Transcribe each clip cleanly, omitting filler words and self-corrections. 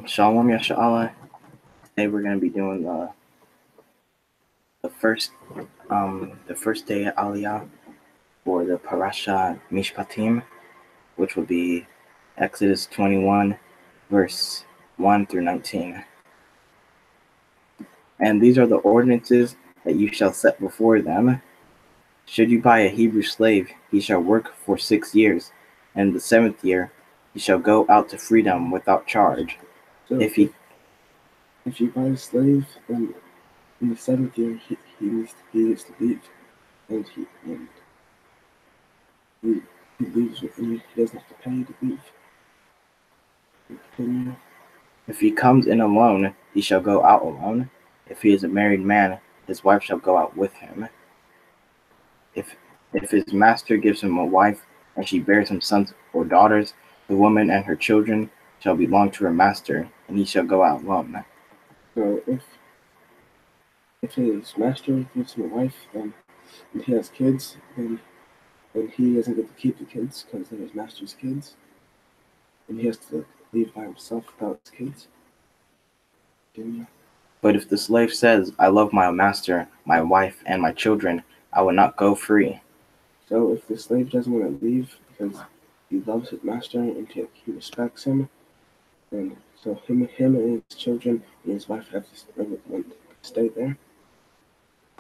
Shalom Yasha'Allah. Today we're going to be doing the first day of Aliyah for the Parashah Mishpatim, which will be Exodus 21, verse 1 through 19. And these are the ordinances that you shall set before them. Should you buy a Hebrew slave, he shall work for 6 years, and in the 7th year he shall go out to freedom without charge. So if you buy a slave, then in the 7th year he needs to leave, and he leaves with him. He doesn't have to pay to leave. Continue. If he comes in alone, he shall go out alone. If he is a married man, his wife shall go out with him. If his master gives him a wife, and she bears him sons or daughters, the woman and her children shall belong to her master, and he shall go out alone. So if his master gives him a wife, and he has kids, then he doesn't get to keep the kids because they're his master's kids, and he has to leave by himself without his kids. Continue. But if the slave says, I love my master, my wife, and my children, I will not go free. So if the slave doesn't want to leave because he loves his master and he respects him, then so him and his children and his wife have to stay there.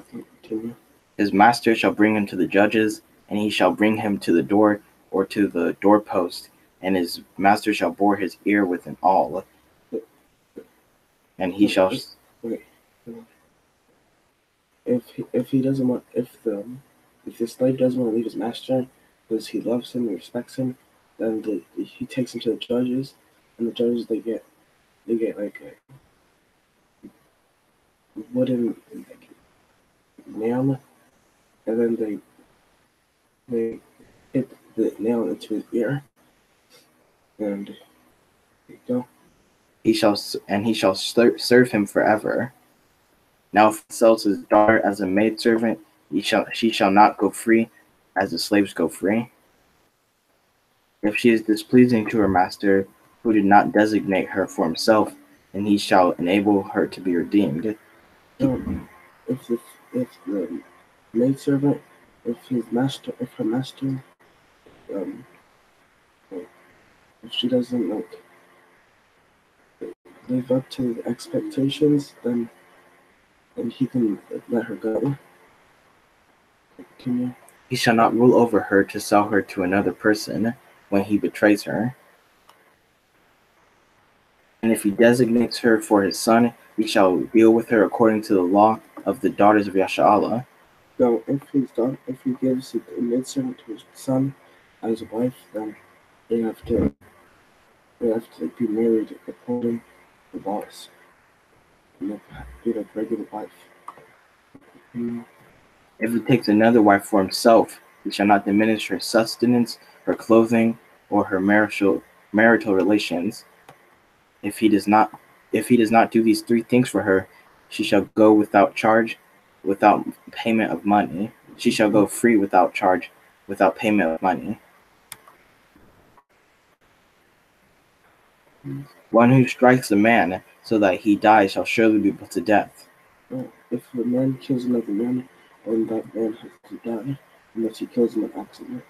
Continue. His master shall bring him to the judges, and he shall bring him to the door or to the doorpost, and his master shall bore his ear with an awl, and he shall. Wait. If the slave doesn't want to leave his master because he loves him and respects him, then he takes him to the judges, and the judges they get like a wooden nail, and then they hit the nail into his ear, and there you go. He shall serve him forever. Now if he sells his daughter as a maidservant, she shall not go free, as the slaves go free. If she is displeasing to her master, who did not designate her for himself, then he shall enable her to be redeemed. So if the maidservant, if her master, if she doesn't live up to the expectations, then he can let her go. Continue. He shall not rule over her to sell her to another person when he betrays her. And if he designates her for his son, he shall deal with her according to the law of the daughters of Yasha'Allah. So if he gives a maidservant to his son as a wife, then they have to be married according to the laws. And be like regular wife. If he takes another wife for himself, he shall not diminish her sustenance, her clothing, or her marital relations. If he does not do these 3 things for her, she shall go without charge, without payment of money. She shall go free without charge, without payment of money. One who strikes a man so that he dies shall surely be put to death. If a man kills another man, then that man has to die, unless he kills him by accident.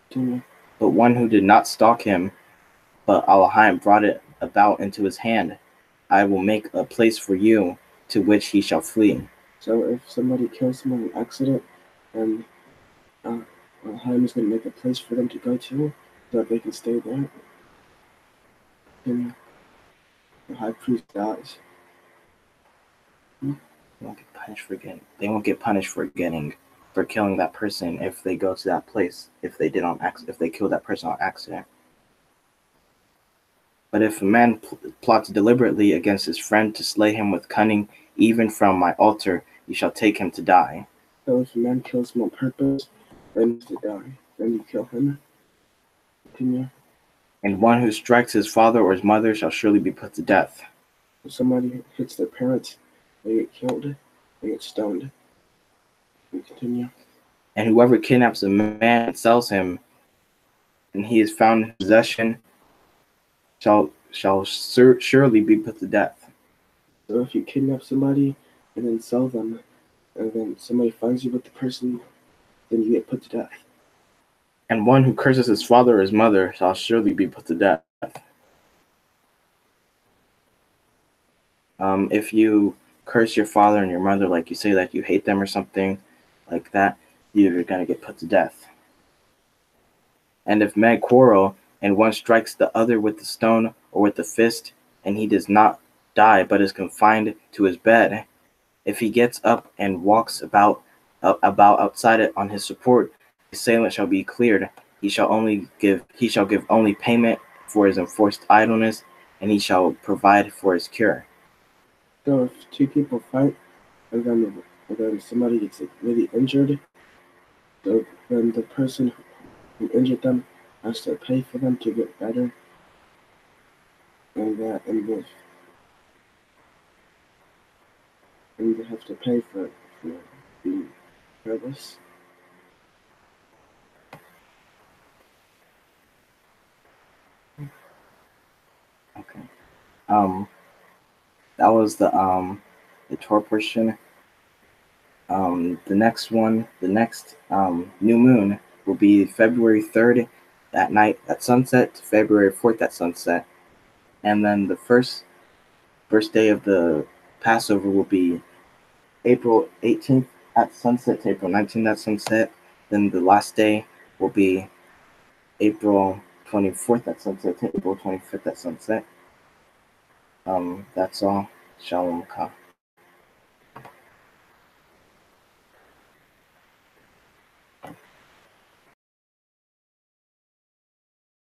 Continue. But one who did not stalk him, but Allah brought it about into his hand, I will make a place for you to which he shall flee. So if somebody kills someone by accident, then Allah is going to make a place for them to go to, so that they can stay there. And the high priest dies. They won't get punished for killing that person if they go to that place, if they kill that person on accident. But if a man plots deliberately against his friend to slay him with cunning, even from my altar, you shall take him to die. So if a man kills him on purpose, then he has to die. Then you kill him. Continue. And one who strikes his father or his mother shall surely be put to death. If somebody hits their parents, they get killed. They get stoned. Continue. And whoever kidnaps a man and sells him, and he is found in possession, surely be put to death. So if you kidnap somebody and then sell them, and then somebody finds you with the person, then you get put to death. And one who curses his father or his mother shall surely be put to death. If you curse your father and your mother, like you say that you hate them or something like that, you're going to get put to death. And if men quarrel, and one strikes the other with the stone or with the fist, and he does not die but is confined to his bed, if he gets up and walks about outside it on his support, the assailant shall be cleared. He shall give only payment for his enforced idleness, and he shall provide for his cure. So if two people fight, and then somebody gets really injured, so then the person who injured them has to pay for them to get better, and they have to pay for being careless. Okay. That was the Torah portion. The next new moon will be February 3rd at night at sunset, February 4th at sunset. And then the first day of the Passover will be April 18th at sunset to April 19th at sunset. Then the last day will be April 24th at sunset to April 25th at sunset. That's all. Shalom.